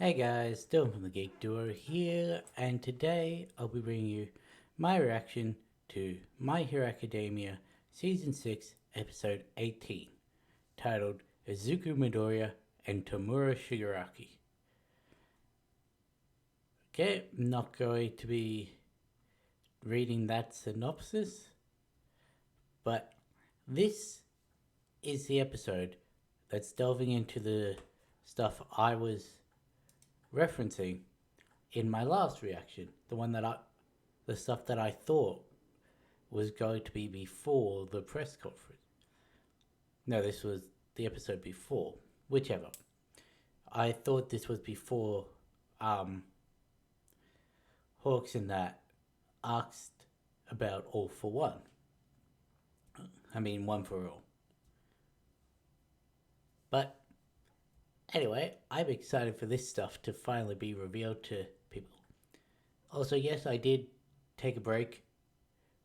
Hey guys, Dylan from the Geek Duo here, and today I'll be bringing you my reaction to My Hero Academia Season 6, Episode 18, titled Izuku Midoriya and Tomura Shigaraki. Okay, I'm not going to be reading that synopsis, but this is the episode that's delving into the stuff I was referencing in my last reaction, the stuff that I thought was going to be before the press conference. No, this was the episode before, whichever. I thought this was before Hawks and that asked about All for One. I mean, One for All. But anyway, I'm excited for this stuff to finally be revealed to people. Also, yes, I did take a break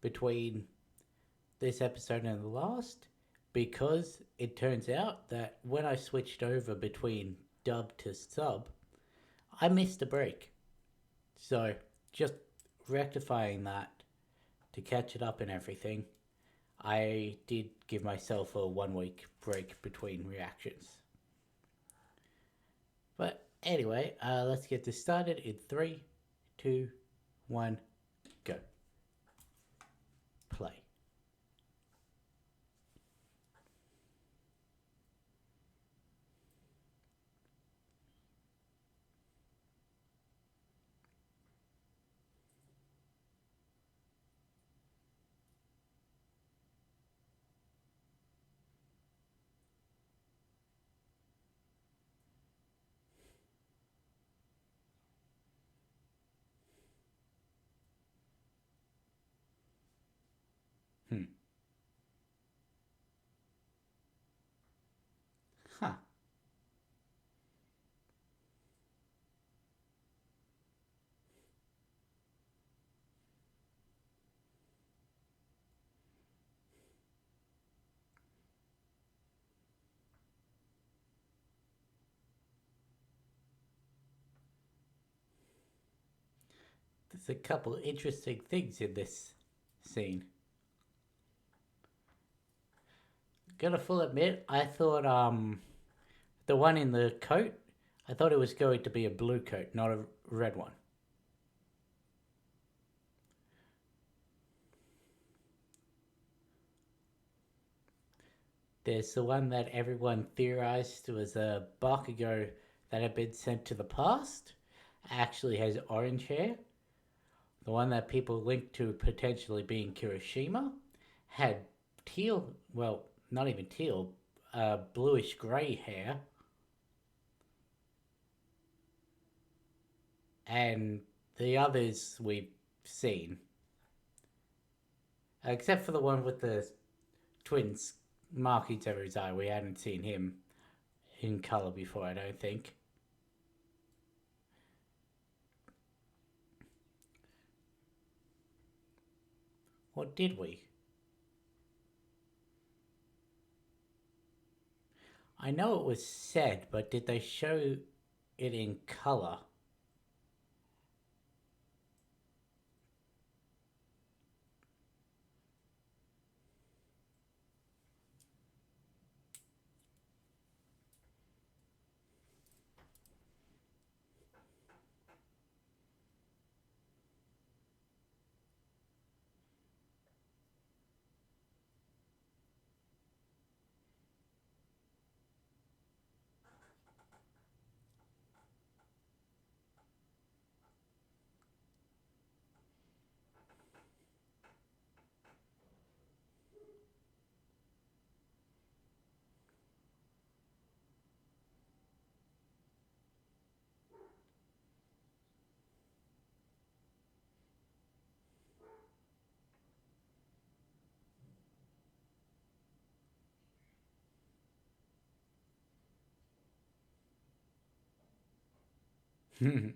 between this episode and the last because it turns out that when I switched over between dub to sub, I missed a break. So, just rectifying that to catch it up and everything, I did give myself a 1 week break between reactions. But anyway, let's get this started in 3, 2, 1, go. Play. Hmm. Huh. There's a couple interesting things in this scene. Gonna full admit, I thought the one in the coat, I thought it was going to be a blue coat, not a red one. There's the one that everyone theorized was a Bakugo that had been sent to the past. Actually has orange hair. The one that people linked to potentially being Kirishima had teal, well, not even teal, bluish grey hair. And the others we've seen, except for the one with the twins markings over his eye. We hadn't seen him in colour before, I don't think. What did we? I know it was said, but did they show it in colour? He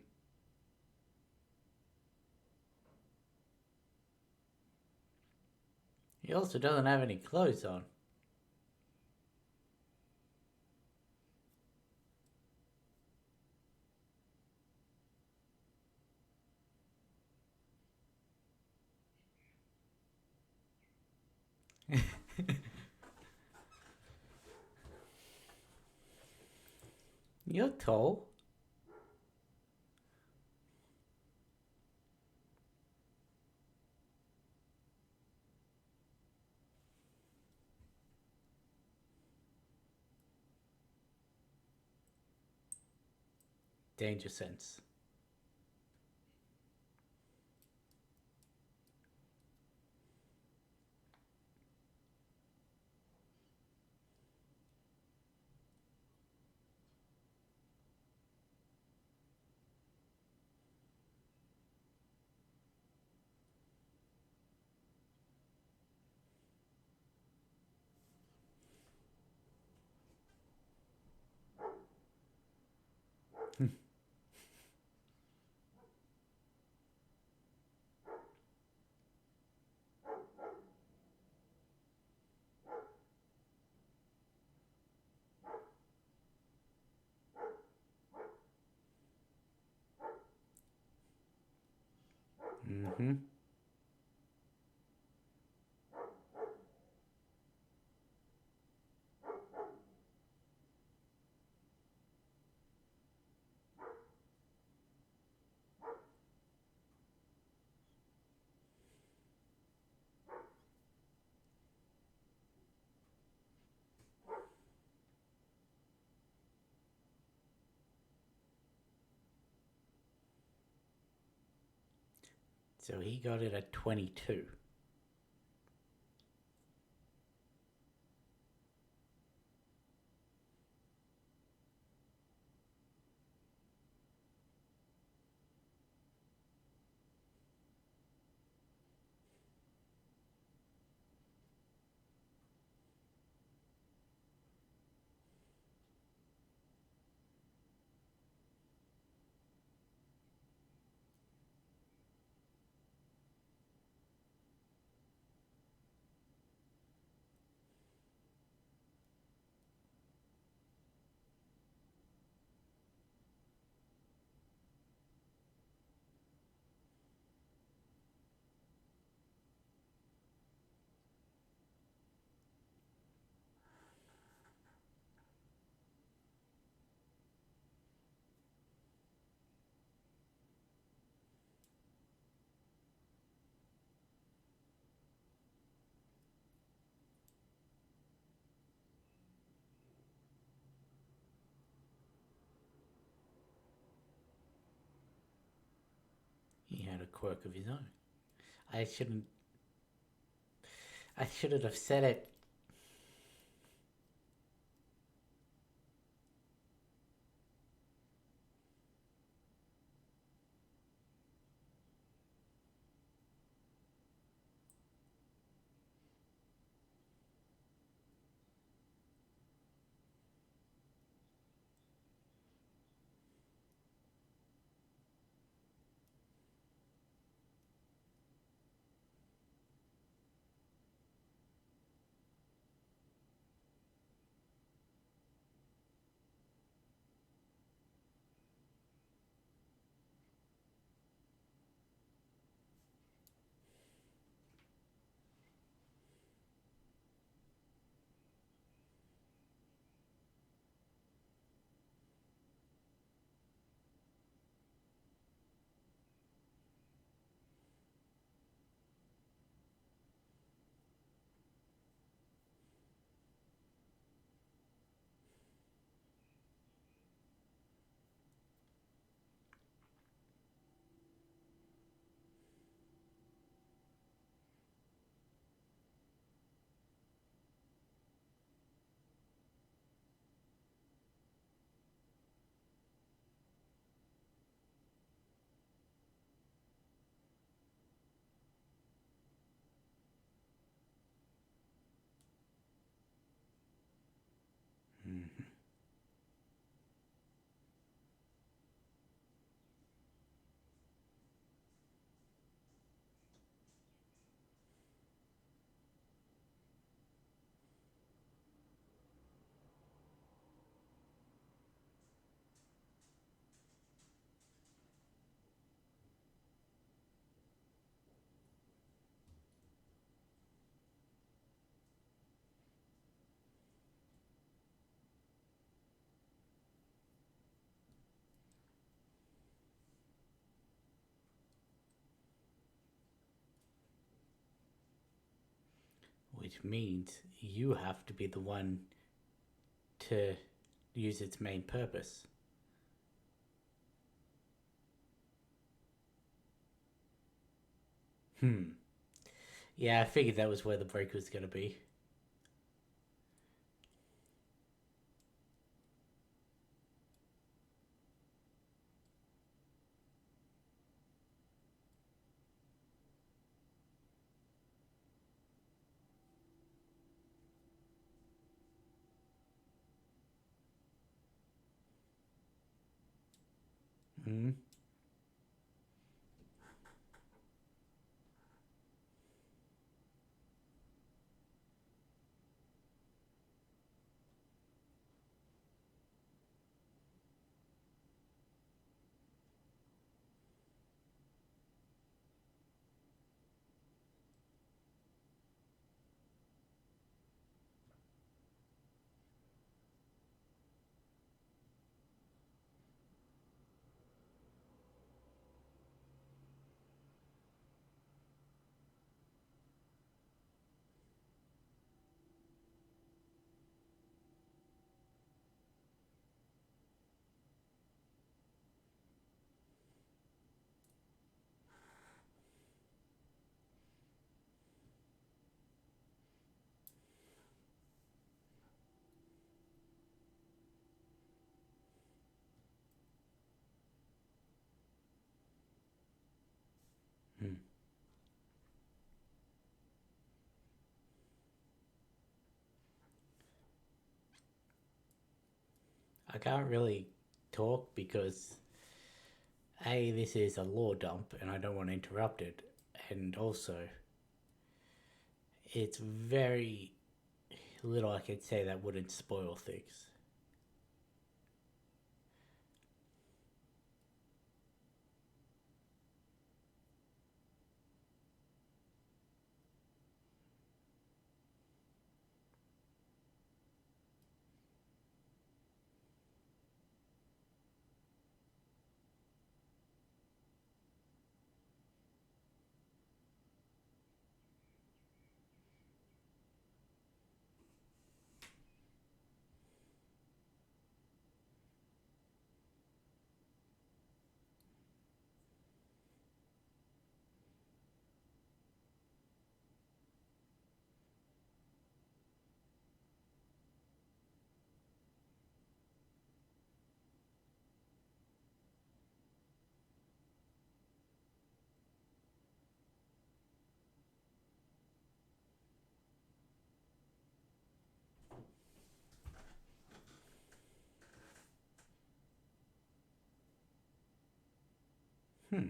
also doesn't have any clothes on. You're tall. Danger sense. Mm-hmm. So he got it at 22. He had a quirk of his own. I shouldn't. I shouldn't have said it. which means you have to be the one to use its main purpose. Yeah, I figured that was where the break was going to be. Hmm. Hmm. I can't really talk because A, this is a law dump and I don't want to interrupt it. And also, it's very little I could say that wouldn't spoil things. Hmm.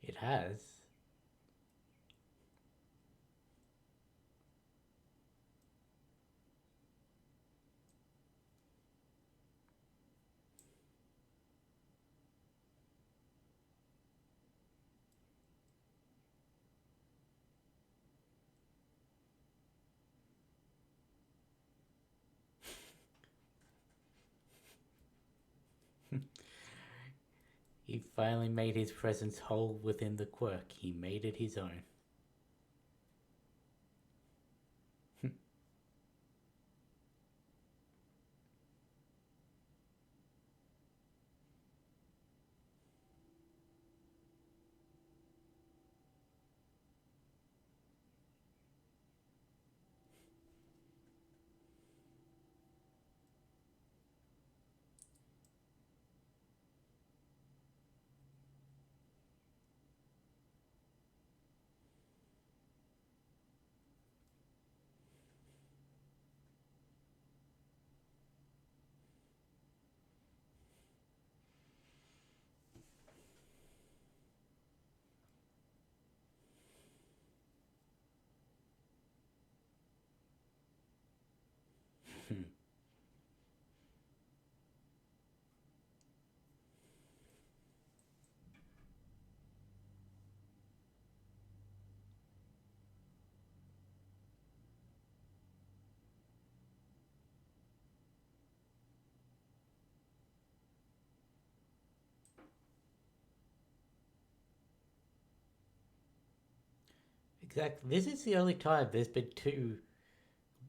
It has. He finally made his presence whole within the quirk. He made it his own. Exactly. This is the only time there's been two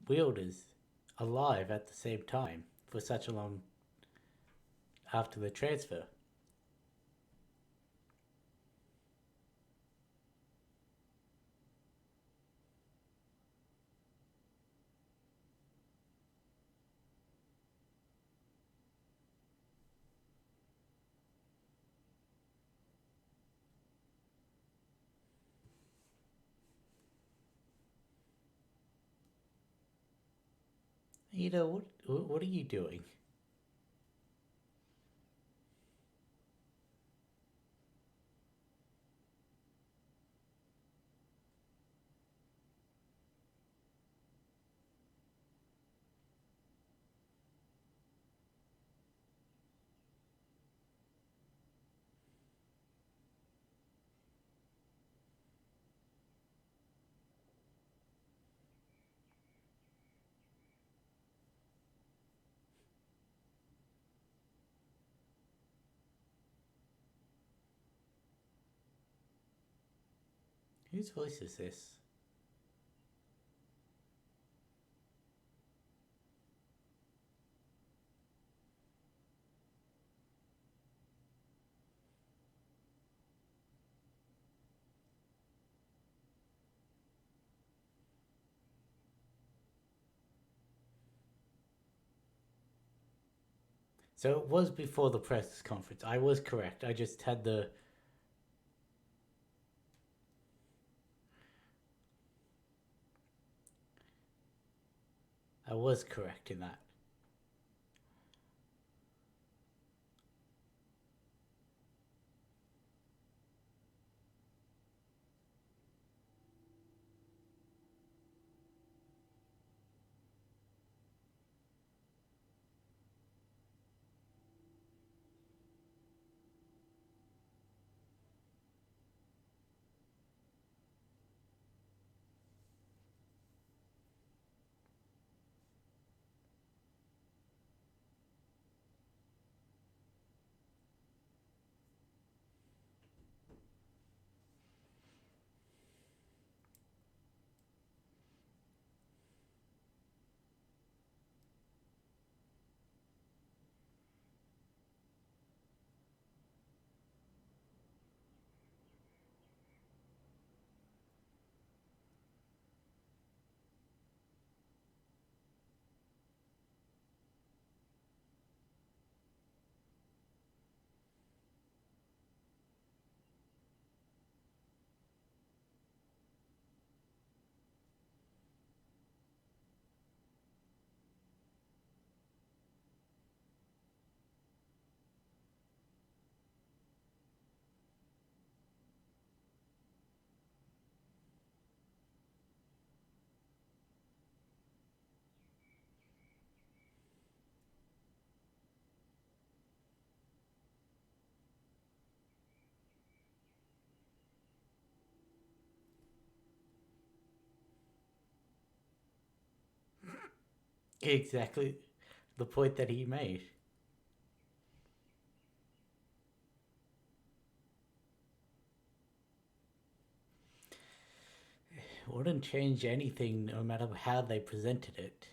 wielders alive at the same time for such a long after the transfer. You know, what are you doing? Whose voice is this? So it was before the press conference. I was correct. I just had the. I was correct in that. Exactly the point that he made. wouldn't change anything no matter how they presented it.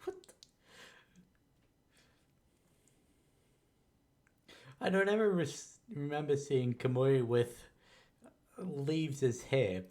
What? I don't ever remember seeing Kamui with leaves as hair.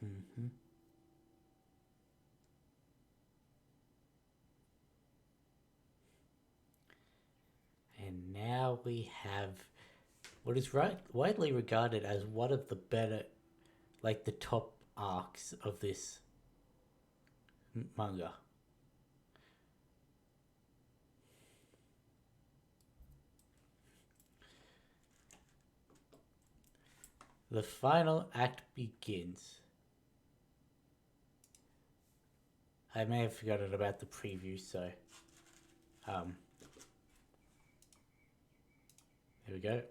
Mm-hmm. And now we have what is widely regarded as one of the better, like the top arcs of this manga. The final act begins. I may have forgotten about the preview, so here we go.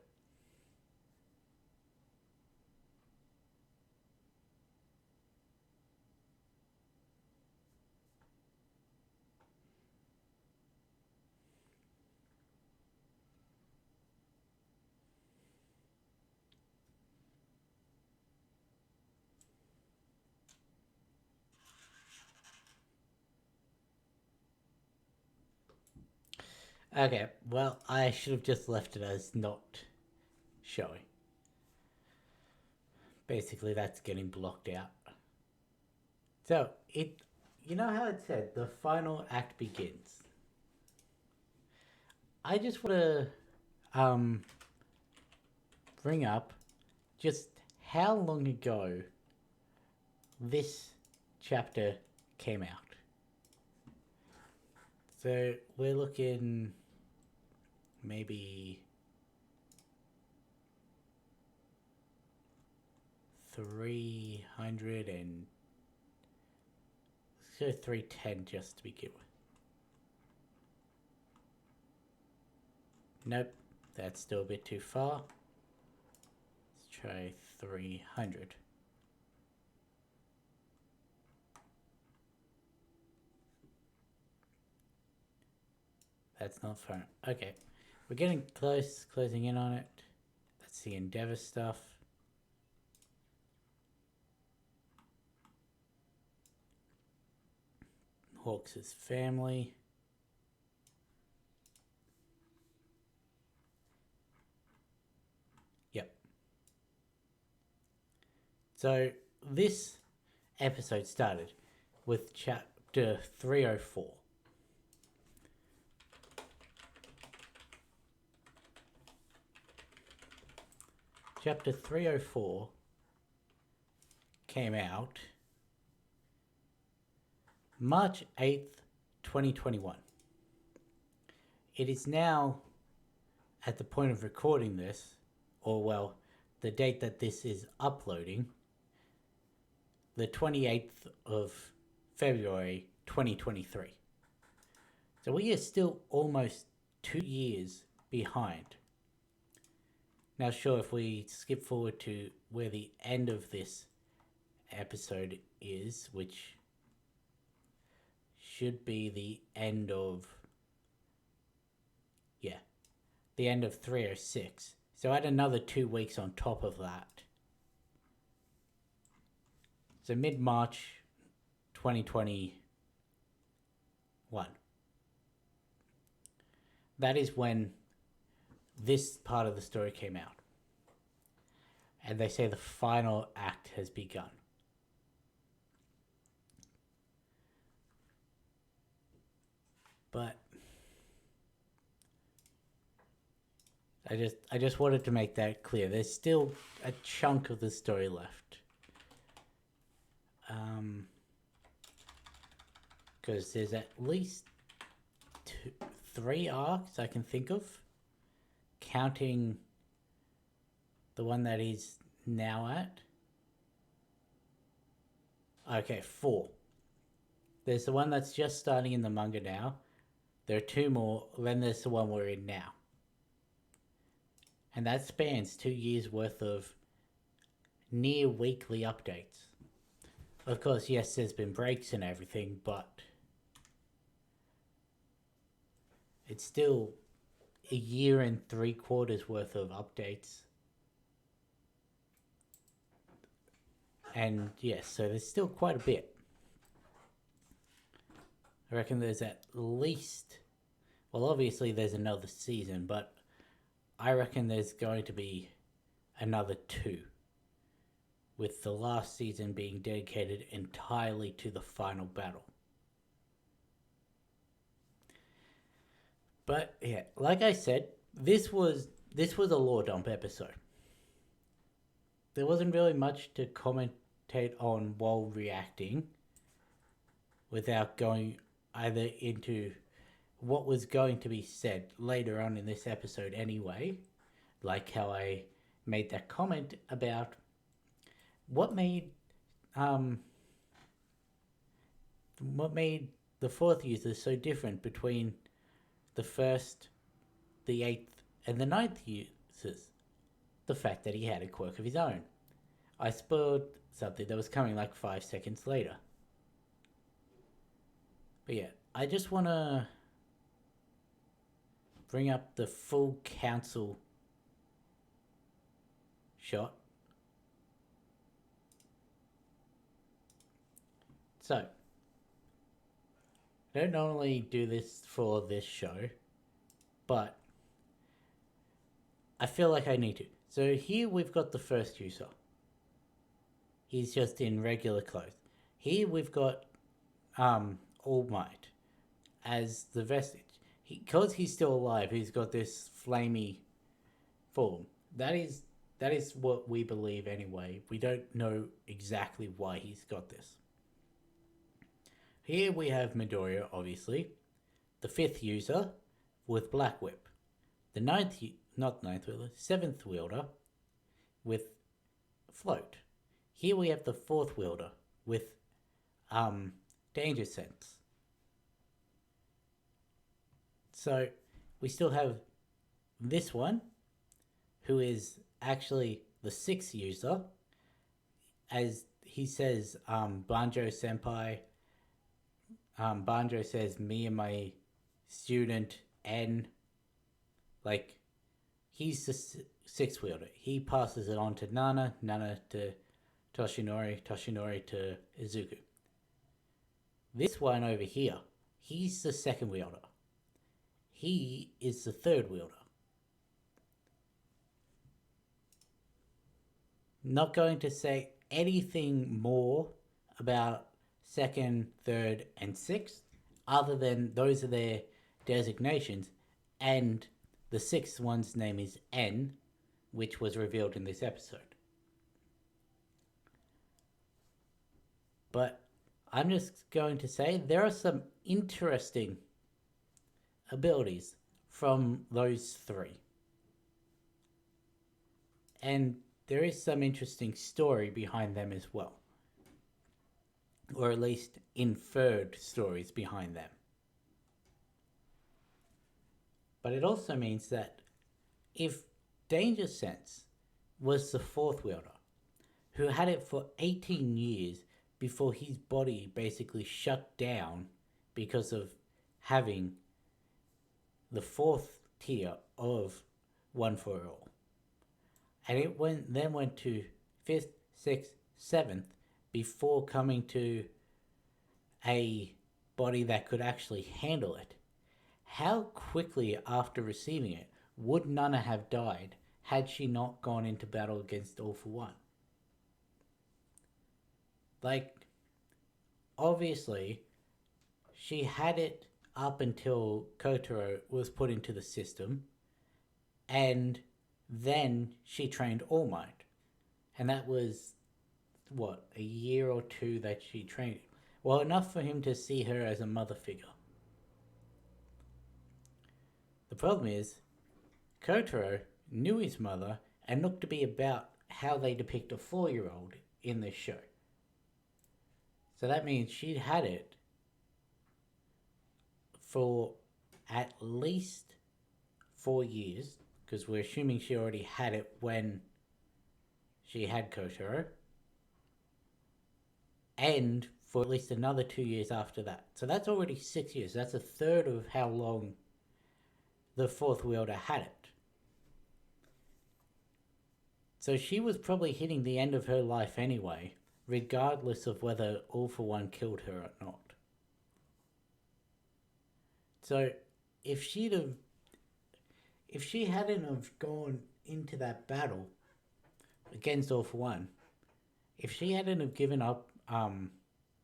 Okay, well, I should have just left it as not showing. Basically, that's getting blocked out. So, you know how it said the final act begins? I just want to bring up just how long ago this chapter came out. So, we're looking maybe 300 and let's go 310 just to begin with. Nope, that's still a bit too far. Let's try 300. That's not far. Okay, we're getting close, closing in on it. That's the Endeavor stuff. Hawks' family. So this episode started with chapter 304. Chapter 304 came out March 8th, 2021. It is now, at the point of recording this, or well, the date that this is uploading, the 28th of February 2023. So we are still almost 2 years behind. Now, sure, if we skip forward to where the end of this episode is, which should be the end of, the end of 306. So add another 2 weeks on top of that. So mid-March 2021. That is when this part of the story came out. And they say the final act has begun. But I just wanted to make that clear. There's still a chunk of the story left. Because there's at least 3 arcs I can think of, counting the one that he's now at. Okay, 4. There's the one that's just starting in the manga now. There are 2 more, then there's the one we're in now. And that spans 2 years worth of near weekly updates. Of course, yes, there's been breaks and everything, but it's still a year and 3/4 worth of updates. And yes, so there's still quite a bit. I reckon there's at least, well, obviously there's another season, but I reckon there's going to be another 2, with the last season being dedicated entirely to the final battle. But yeah, like I said, this was a lore dump episode. There wasn't really much to commentate on while reacting, without going either into what was going to be said later on in this episode anyway, like how I made that comment about what made the 4th user so different between the 1st, the 8th, and the 9th users. The fact that he had a quirk of his own. I spoiled something that was coming like 5 seconds later. But yeah, I just want to bring up the full council shot. So, I don't normally do this for this show, but I feel like I need to. So here we've got the 1st user. He's just in regular clothes. Here we've got All Might as the vestige. Because he's still alive, he's got this flamey form. That is what we believe anyway. We don't know exactly why he's got this. Here we have Midoriya, obviously. The 5th user with Black Whip. The 7th wielder with Float. Here we have the 4th wielder with Danger Sense. So we still have this one, who is actually the 6th user. As he says, Banjo Senpai. Banjo says, me and my student N. Like, he's the 6th wielder. He passes it on to Nana, Nana to Toshinori, Toshinori to Izuku. This one over here, he's the 2nd wielder. He is the 3rd wielder. Not going to say anything more about second, third, and sixth, other than those are their designations, and the sixth one's name is N, which was revealed in this episode. But I'm just going to say there are some interesting abilities from those three. And there is some interesting story behind them as well. Or at least inferred stories behind them. But it also means that if Danger Sense was the fourth wielder, who had it for 18 years before his body basically shut down because of having the fourth tier of One for All. And it then went to 5th, 6th, 7th before coming to a body that could actually handle it. How quickly after receiving it would Nana have died had she not gone into battle against All for One? Like, obviously, she had it up until Kotaro was put into the system, and then she trained All Might. And that was, what, a year or two that she trained him. Well, enough for him to see her as a mother figure. The problem is, Kotaro knew his mother and looked to be about how they depict a 4-year-old in this show. So that means she'd had it for at least 4 years, because we're assuming she already had it when she had Kotaro, and for at least another 2 years after that. So that's already 6 years. That's a third of how long the fourth wielder had it. So she was probably hitting the end of her life anyway, regardless of whether All for One killed her or not. So if she hadn't have gone into that battle against All for One, if she hadn't have given up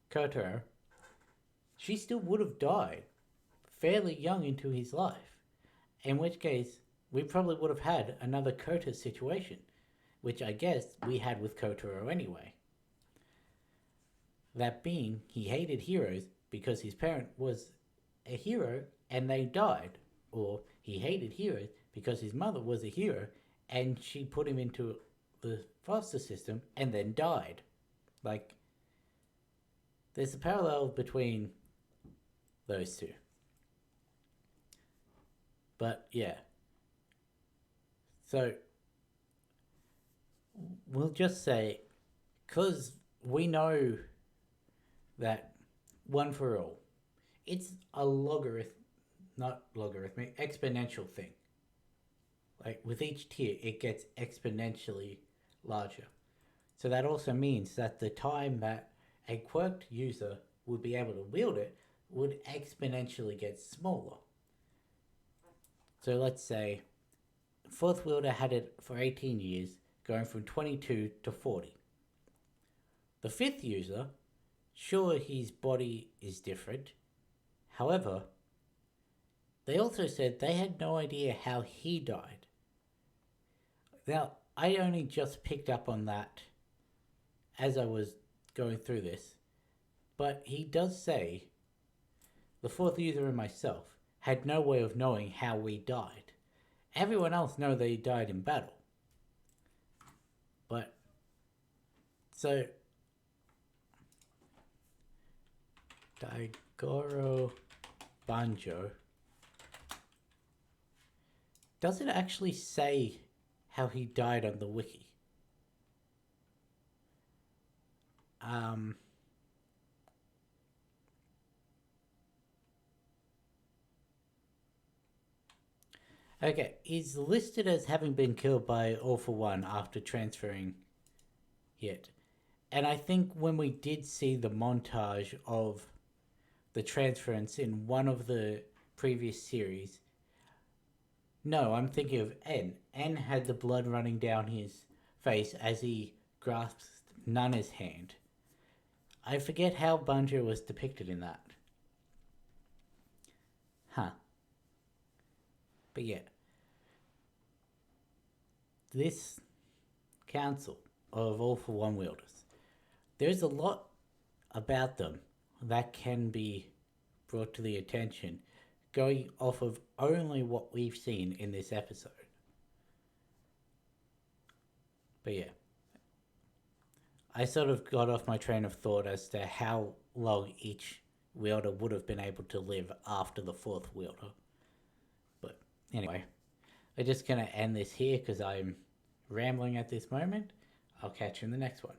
Kotaro, she still would have died fairly young into his life. In which case, we probably would have had another Kota situation, which I guess we had with Kotaro anyway. That being, he hated heroes because his parent was a hero and they died. Or he hated heroes because his mother was a hero and she put him into the foster system and then died. Like, there's a parallel between those two. But yeah. So we'll just say, because we know that One for All, it's a exponential thing. Like with each tier, it gets exponentially larger. So that also means that the time that a quirked user would be able to wield it would exponentially get smaller. So let's say fourth wielder had it for 18 years, going from 22 to 40. The fifth user, sure, his body is different. However, they also said they had no idea how he died. Now, I only just picked up on that as I was going through this, but he does say the fourth user and myself had no way of knowing how we died. Everyone else know they died in battle. But, so, Daigoro Banjo, does it actually say how he died on the wiki? Okay, he's listed as having been killed by All for One after transferring it. And I think when we did see the montage of the transference in one of the previous series, no, I'm thinking of N. N had the blood running down his face as he grasped Nana's hand. I forget how Bunjo was depicted in that. Huh. But yeah. This council of All for One wielders, there's a lot about them that can be brought to the attention going off of only what we've seen in this episode. But yeah, I sort of got off my train of thought as to how long each wielder would have been able to live after the fourth wielder. But anyway, I'm just going to end this here because I'm rambling at this moment. I'll catch you in the next one.